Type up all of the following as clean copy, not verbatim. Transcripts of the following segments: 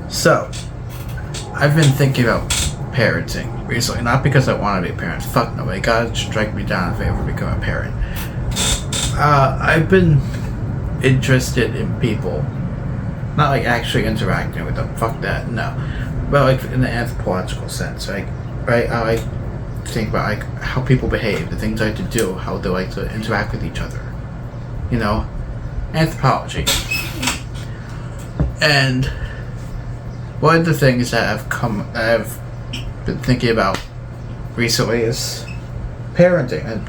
So, I've been thinking about parenting recently, not because I want to be a parent. Fuck no, God strike me down if I ever become a parent. I've been interested in people, not like actually interacting with them. Fuck that, no. But like in the anthropological sense, like, right? I like to think about like how people behave, the things they like to do, how they like to interact with each other. You know, anthropology. And one of the things that I've been thinking about recently is parenting, and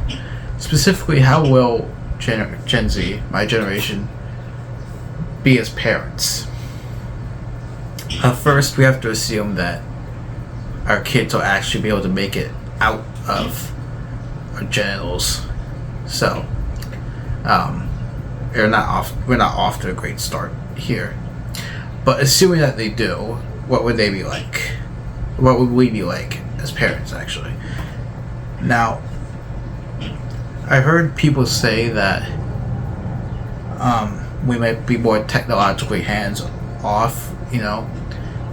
specifically how will Gen Z, my generation, be as parents. First, we have to assume that our kids will actually be able to make it out of our genitals. So, we're not off to a great start here. But assuming that they do, what would they be like? What would we be like as parents, actually? Now, I heard people say that we might be more technologically hands off, you know,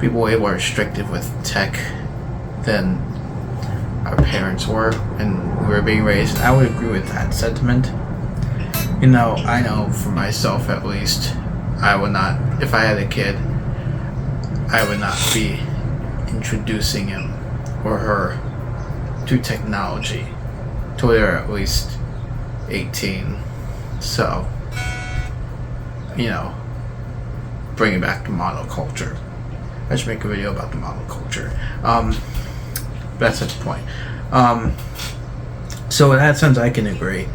people way more restrictive with tech than our parents were and we were being raised. I would agree with that sentiment. You know, I know for myself at least, I would not, if I had a kid, I would not be introducing him or her to technology till they're at least 18. So, you know, bringing back the monoculture. I should make a video about the monoculture. That's the point. So in that sense, I can agree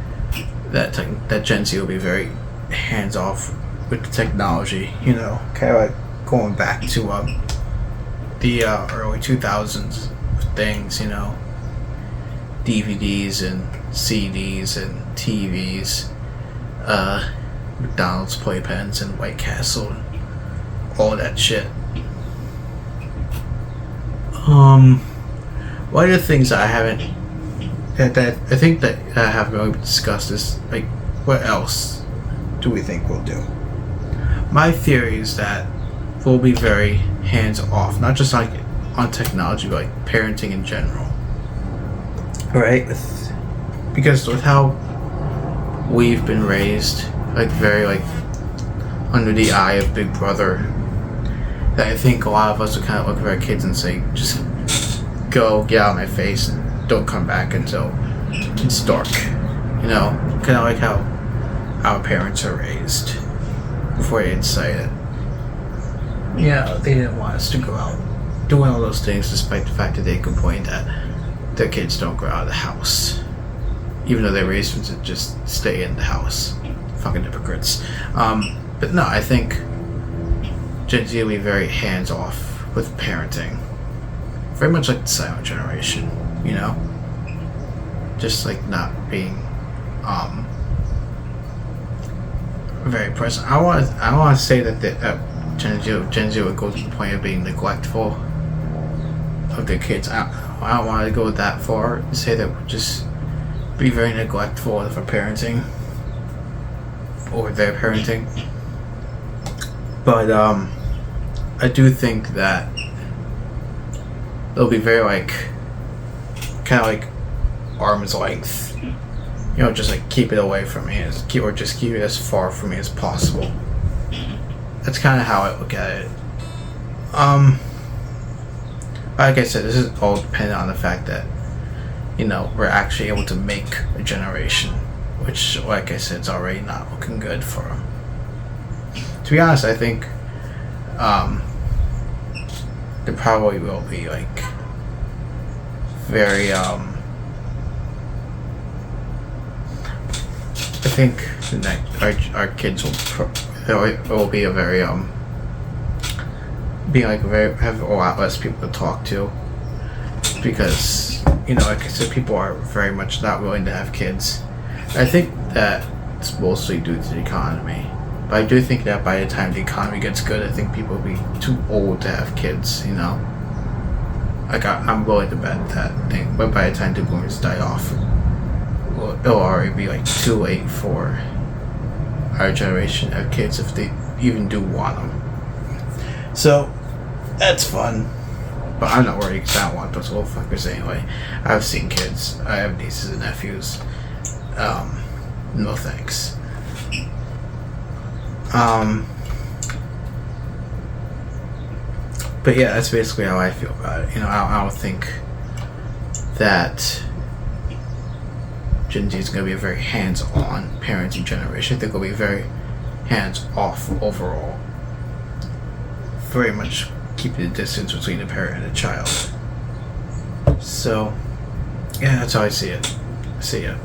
that that Gen Z will be very hands off with the technology. You know, kind of like going back to the early 2000s things. You know, DVDs and CDs and TVs, McDonald's playpens and White Castle and all that shit. One of the things I haven't that I think that I haven't really discussed is like, what else do we think we'll do? My theory is that we'll be very hands off, not just like on technology, but like parenting in general. Right? Because with how we've been raised, like very like under the eye of Big Brother, that I think a lot of us would kind of look at our kids and say, just go, get out of my face, and don't come back until it's dark. You know, kind of like how our parents are raised before they decided. Yeah, they didn't want us to go out doing all those things, despite the fact that they complained that their kids don't go out of the house, even though they raised them to just stay in the house. Fucking hypocrites. But no, I think Gen Z will be very hands off with parenting. Very much like the silent generation, you know? Just like not being very present. I want to say that Gen Z would go to the point of being neglectful of their kids. I don't want to go that far and say that we'll just be very neglectful of our parenting or their parenting. But I do think that they'll be very like kind of like arm's length, you know, just like keep it away from me, or just keep it as far from me as possible. That's kind of how I look at it. Like I said, this is all dependent on the fact that, you know, we're actually able to make a generation, which, like I said, is already not looking good for them. To be honest, I think there probably will be like very I think our kids will be a very being like have a lot less people to talk to, because, you know, like I said, people are very much not willing to have kids. I think that it's mostly due to the economy, but I do think that by the time the economy gets good, I think people will be too old to have kids, you know. Like I'm willing to bet that thing, but by the time the boomers die off, it'll already be like too late for our generation to have kids if they even do want them. So That's fun. But I'm not worried because I don't want those little fuckers anyway. I've seen kids. I have nieces and nephews. No thanks. But yeah, that's basically how I feel about it. I don't think that Gen Z is going to be a very hands-on parenting generation. I think it'll be very hands-off overall. Very much keeping the distance between the parent and the child. So, yeah, that's how I see it. See ya.